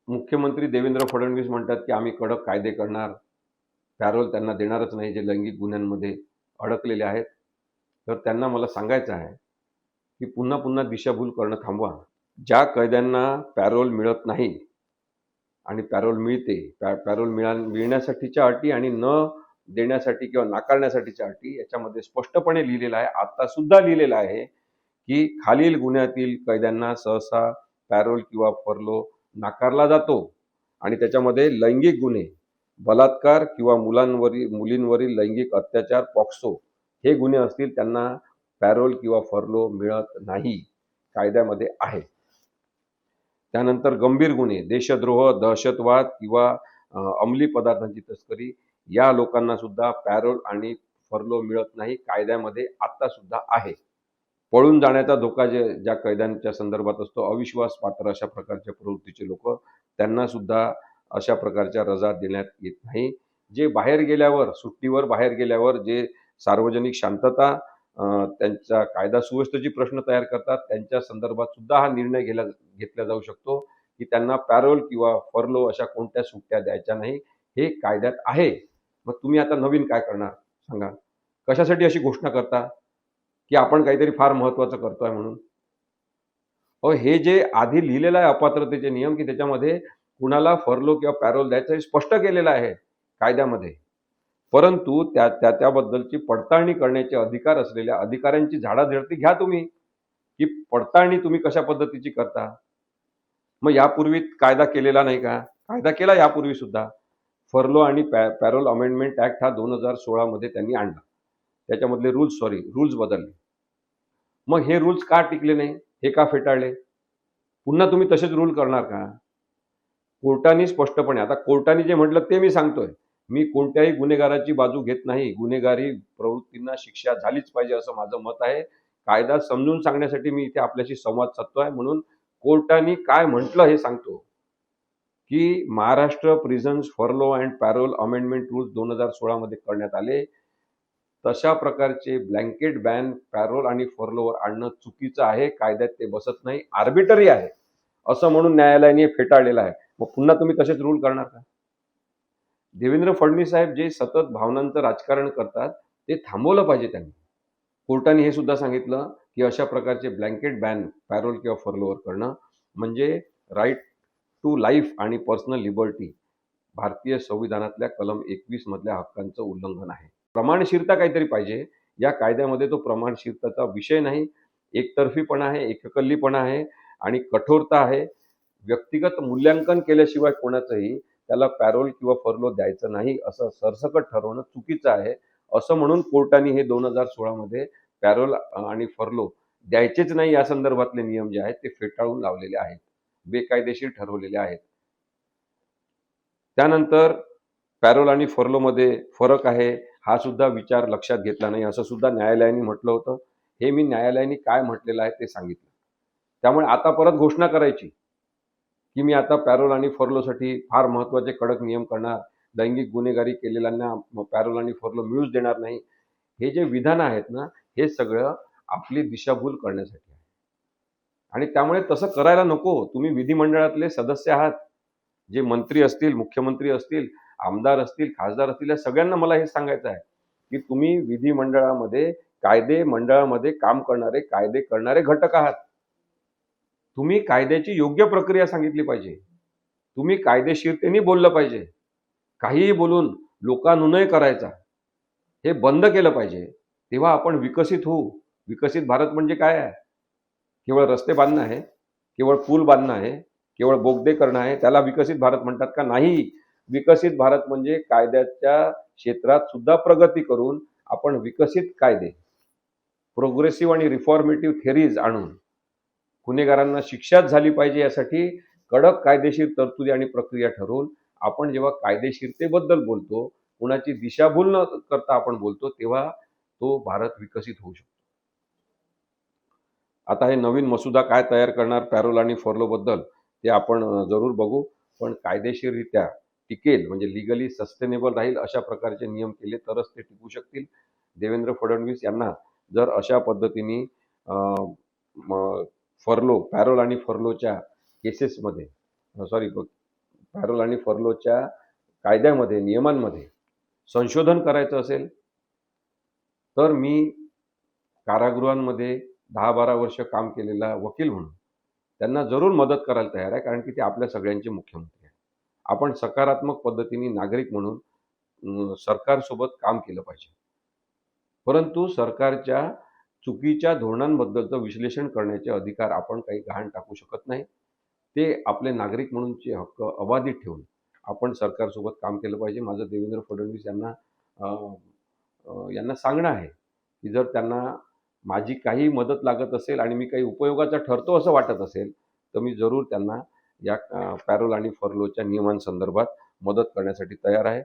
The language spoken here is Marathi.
मुख्यमंत्री देवेंद्र फडणवीस म्हणतात की आम्ही कडक कायदे करणार, पॅरोल त्यांना देणारच नाही जे लैंगिक गुन्ह्यांमध्ये अडकलेले आहेत. तर त्यांना मला सांगायचं आहे की पुन्हा पुन्हा दिशाभूल करणं थांबवा. ज्या कैद्यांना पॅरोल मिळत नाही आणि पॅरोल मिळते, पॅरोल मिळण्यासाठीच्या अटी आणि न देण्यासाठी किंवा नाकारण्यासाठीच्या अटी याच्यामध्ये स्पष्टपणे लिहिलेलं आहे. आता सुद्धा लिहिलेलं आहे की खालील गुन्ह्यातील कैद्यांना सहसा पॅरोल किंवा फर्लो नाकारला जातो आणि त्याच्यामध्ये लैंगिक गुन्हे, बलात्कार किंवा मुलींवरील लैंगिक अत्याचार, पॉक्सो हे गुन्हे असतील त्यांना पॅरोल किंवा फर्लो मिळत नाही, कायद्यामध्ये आहे. त्यानंतर गंभीर गुन्हे, देशद्रोह, दहशतवाद किंवा अंमली पदार्थांची तस्करी या लोकांना सुद्धा पॅरोल आणि फर्लो मिळत नाही, कायद्यामध्ये आता सुद्धा आहे. पळून जाण्याचा धोका ज्या कैद्यांच्या संदर्भात असतो, अविश्वास पात्र अशा प्रकारच्या प्रवृत्तीचे लोक, त्यांना सुद्धा अशा प्रकारच्या रजा देण्यात येत नाही. जे बाहेर गेल्यावर, सुट्टीवर बाहेर गेल्यावर जे सार्वजनिक शांतता, त्यांचा कायदा सुव्यवस्थेची प्रश्न तयार करतात, त्यांच्या संदर्भात सुद्धा हा निर्णय घेतला जाऊ शकतो की त्यांना पॅरोल किंवा फर्लो अशा कोणत्या सुट्ट्या द्यायच्या नाही. हे कायद्यात आहे. मग तुम्ही आता नवीन काय करणार सांगा? कशासाठी अशी घोषणा करता की आपण काहीतरी फार महत्वाचं करतोय म्हणून? हे जे आधी लिहिलेलं आहे अपात्रतेचे नियम की त्याच्यामध्ये कुणाला फर्लो किंवा पॅरोल द्यायचं हे स्पष्ट केलेलं आहे कायद्यामध्ये. परंतु त्याबद्दलची पडताळणी करण्याचे अधिकार असलेल्या अधिकाऱ्यांची झाडाझडती घ्या तुम्ही, की पडताळणी तुम्ही कशा पद्धतीची करता. मग यापूर्वी कायदा केलेला नाही का? कायदा केला यापूर्वी सुद्धा. फर्लो आणि पॅरोल अमेंडमेंट ऍक्ट हा 2016 मध्ये त्यांनी आणला. त्याच्यामधले रूल्स बदलले. मग हे रूल्स का टिकले नाही? हे का फेटाळले? पुन्हा तुम्ही तसेच रूल करणार का? कोर्टाने स्पष्टपणे, आता कोर्टाने जे म्हटलं ते मी सांगतोय, मी कोणत्याही गुन्हेगाराची बाजू घेत नाही. गुन्हेगारी प्रवृत्तींना शिक्षा झालीच पाहिजे असं माझं मत आहे. कायदा समजून सांगण्यासाठी मी इथे आपल्याशी संवाद साधतोय. म्हणून कोर्टाने काय म्हटलं हे सांगतो की Maharashtra prisons furlough and parole amendment rules 2016 मध्ये करण्यात आले. तशा प्रकारचे ब्लँकेट बॅन पॅरोल आणि फर्लोवर आणणं चुकीचं आहे. कायद्यात ते बसत नाही, आर्बिटरी आहे असं म्हणून न्यायालयाने फेटाळलेलं आहे. मग पुन्हा तुम्ही तसेच रूल करणार का? देवेंद्र फडणवीस साहेब जे सतत भावनांचं राजकारण करतात ते थांबवलं पाहिजे त्यांनी. कोर्टाने हे सुद्धा सांगितलं की अशा प्रकारचे ब्लँकेट बॅन पॅरोल किंवा फर्लोवर करणं म्हणजे राईट टू लाईफ आणि पर्सनल लिबर्टी, भारतीय संविधानातल्या कलम 21 मधल्या हक्कांचं उल्लंघन आहे. प्रमाणशीरता काहीतरी पाहिजे या कायद्यामध्ये. तो प्रमाणशीरतेचा विषय नाही, एकतर्फीपणा आहे, एककल्लीपणा आहे आणि कठोरता आहे. व्यक्तिगत मूल्यांकन केल्याशिवाय कोणाचंही त्याला पॅरोल किंवा फर्लो द्यायचं नाही असं सरसकट ठरवणं चुकीचं आहे. असं म्हणून कोर्टाने हे 2016 मध्ये पॅरोल आणि फर्लो द्यायचेच नाही या संदर्भातले नियम जे आहेत ते फेटाळून लावलेले आहेत, बेकायदेशीर ठरवलेले आहेत. त्यानंतर पॅरोल आणि फर्लोमध्ये फरक आहे हा सुद्धा विचार लक्षात घेतला नाही असं सुद्धा न्यायालयाने म्हटलं होतं. हे मी न्यायालयाने काय म्हटलेलं आहे ते सांगितलं. त्यामुळे आता परत घोषणा करायची की मी आता पॅरोल आणि फर्लोसाठी फार महत्वाचे कडक नियम करणार, लैंगिक गुन्हेगारी केलेल्यांना पॅरोल आणि फर्लो मिळूच देणार नाही, हे जे विधान आहेत ना, हे सगळं आपली दिशाभूल करण्यासाठी आहे. आणि त्यामुळे तसं करायला नको. तुम्ही विधिमंडळातले सदस्य आहात. जे मंत्री असतील, मुख्यमंत्री असतील, आमदार असतील, खासदार असतील, या सगळ्यांना मला हे सांगायचं आहे की तुम्ही विधिमंडळामध्ये कायदे मंडळामध्ये काम करणारे, कायदे करणारे घटक आहात. तुम्ही कायद्याची योग्य प्रक्रिया सांगितली पाहिजे. तुम्ही कायदेशीरतेने बोललं पाहिजे. काहीही बोलून लोकानुनय करायचा हे बंद केलं पाहिजे. तेव्हा आपण विकसित होऊ. विकसित भारत म्हणजे काय आहे? केवळ रस्ते बांधणं आहे? केवळ पूल बांधणं आहे? केवळ बोगदे करणं आहे? त्याला विकसित भारत म्हणतात का? नाही. विकसित भारत म्हणजे कायद्याच्या क्षेत्रात सुद्धा प्रगती करून आपण विकसित कायदे, प्रोग्रेसिव्ह आणि रिफॉर्मेटिव्ह थेरीज आणून गुन्हेगारांना शिक्षाच झाली पाहिजे यासाठी कडक कायदेशीर तरतुदी आणि प्रक्रिया ठरवून आपण जेव्हा कायदेशीरतेबद्दल बोलतो, कुणाची दिशाभूल न करता आपण बोलतो, तेव्हा तो भारत विकसित होऊ शकतो. आता हे नवीन मसुदा काय तयार करणार पॅरोल आणि फर्लो बद्दल ते आपण जरूर बघू. पण कायदेशीररित्या टिकेल म्हणजे लिगली सस्टेनेबल राहील अशा प्रकारचे नियम केले तरच ते टिकू शकतील. देवेंद्र फडणवीस यांना जर अशा पद्धतीने फर्लो, पॅरोल आणि फर्लोच्या केसेसमध्ये पॅरोल आणि फर्लोच्या कायद्यामध्ये, नियमांमध्ये संशोधन करायचं असेल, तर मी कारागृहांमध्ये 10-12 वर्ष काम केलेला वकील म्हणून त्यांना जरूर मदत करायला तयार आहे, कारण की ते आपल्या सगळ्यांचे मुख्यमंत्री आहेत. आपण सकारात्मक पद्धतीने नागरिक म्हणून सरकारसोबत काम केलं पाहिजे. परंतु सरकारच्या चुकीच्या धोरणांबद्दलचं विश्लेषण करण्याचे अधिकार आपण काही गहाण टाकू शकत नाही. ते आपले नागरिक म्हणूनचे हक्क अबाधित ठेवून आपण सरकारसोबत काम केलं पाहिजे. माझं देवेंद्र फडणवीस यांना अ, यांना सांगणं आहे, की जर त्यांना माझी काही मदत लागत असेल आणि मी काही उपयोगाचा ठरतो असं वाटत असेल, तर मी जरूर त्यांना या पॅरोल आणि फर्लोच्या नियमांसंदर्भात मदत करण्यासाठी तयार आहे.